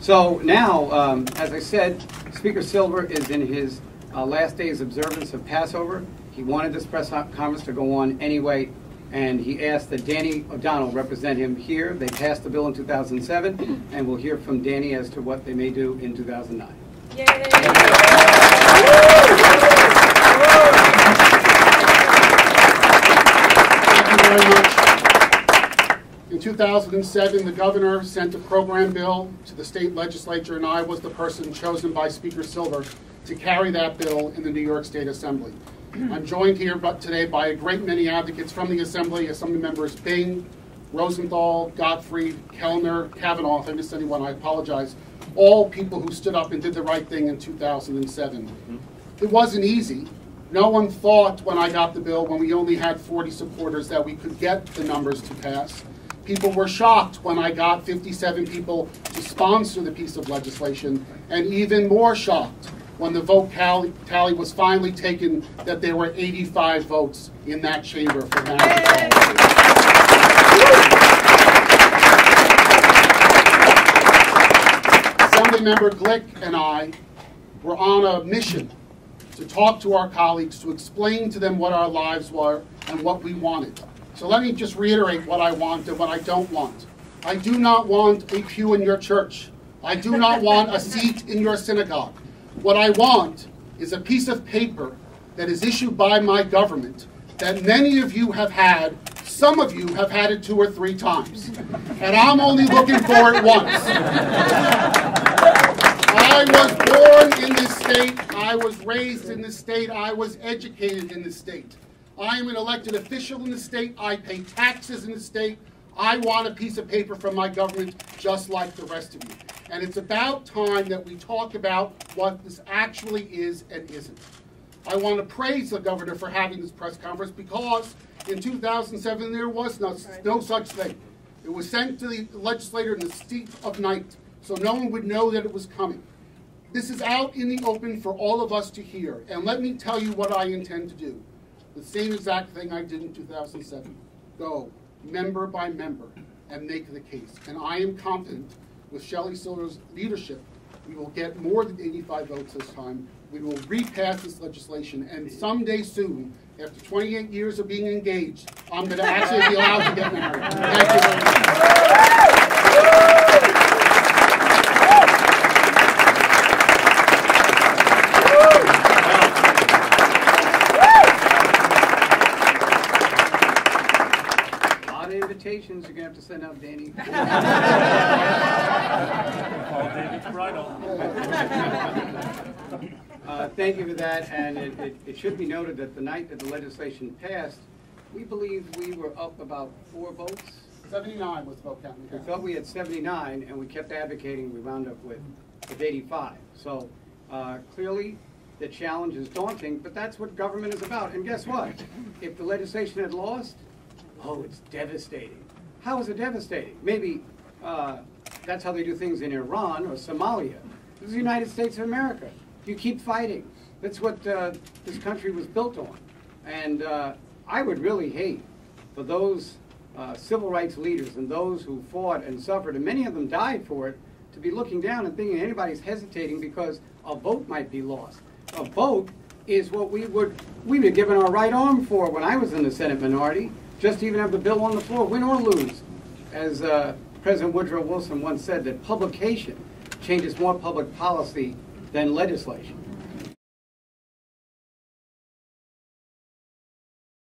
So now, as I said, Speaker Silver is in his last day's observance of Passover. He wanted this press conference to go on anyway, and he asked that Danny O'Donnell represent him here. They passed the bill in 2007, and we'll hear from Danny as to what they may do in 2009. Yay! Thank you very much. In 2007, the governor sent a program bill to the state legislature, and I was the person chosen by Speaker Silver to carry that bill in the New York State Assembly. I'm joined here today by a great many advocates from the Assembly, Assembly members Bing, Rosenthal, Gottfried, Kellner, Kavanaugh. If I missed anyone, I apologize. All people who stood up and did the right thing in 2007. It wasn't easy. No one thought when I got the bill, when we only had 40 supporters, that we could get the numbers to pass. People were shocked when I got 57 people to sponsor the piece of legislation, and even more shocked when the vote tally was finally taken that there were 85 votes in that chamber for marriage equality. Assemblymember Glick and I were on a mission to talk to our colleagues, to explain to them what our lives were and what we wanted. So let me just reiterate what I want and what I don't want. I do not want a pew in your church. I do not want a seat in your synagogue. What I want is a piece of paper that is issued by my government that many of you have had. Some of you have had it 2 or 3 times. And I'm only looking for it once. I was born in this state. I was raised in this state. I was educated in this state. I am an elected official in the state. I pay taxes in the state. I want a piece of paper from my government just like the rest of you. And it's about time that we talk about what this actually is and isn't. I want to praise the governor for having this press conference because in 2007 there was no such thing. It was sent to the legislator in the steep of night, so no one would know that it was coming. This is out in the open for all of us to hear, and let me tell you what I intend to do. The same exact thing I did in 2007. Go, member by member, and make the case. And I am confident with Shelley Silver's leadership, we will get more than 85 votes this time. We will repass this legislation, and someday soon, after 28 years of being engaged, I'm going to actually be allowed to get married. Thank you very much. Invitations you're going to have to send out, Danny. Thank you for that, and it should be noted that the night that the legislation passed, we believe we were up about 4 votes. 79 was the vote count. We thought we had 79, and we kept advocating. We wound up with 85. So clearly, the challenge is daunting, but that's what government is about. And guess what? If the legislation had lost, oh, it's devastating. How is it devastating? Maybe that's how they do things in Iran or Somalia. This is the United States of America. You keep fighting. That's what this country was built on. And I would really hate for those civil rights leaders and those who fought and suffered, and many of them died for it, to be looking down and thinking anybody's hesitating because a vote might be lost. A vote is what we were given our right arm for when I was in the Senate minority. Just to even have the bill on the floor, win or lose. As President Woodrow Wilson once said, that publication changes more public policy than legislation.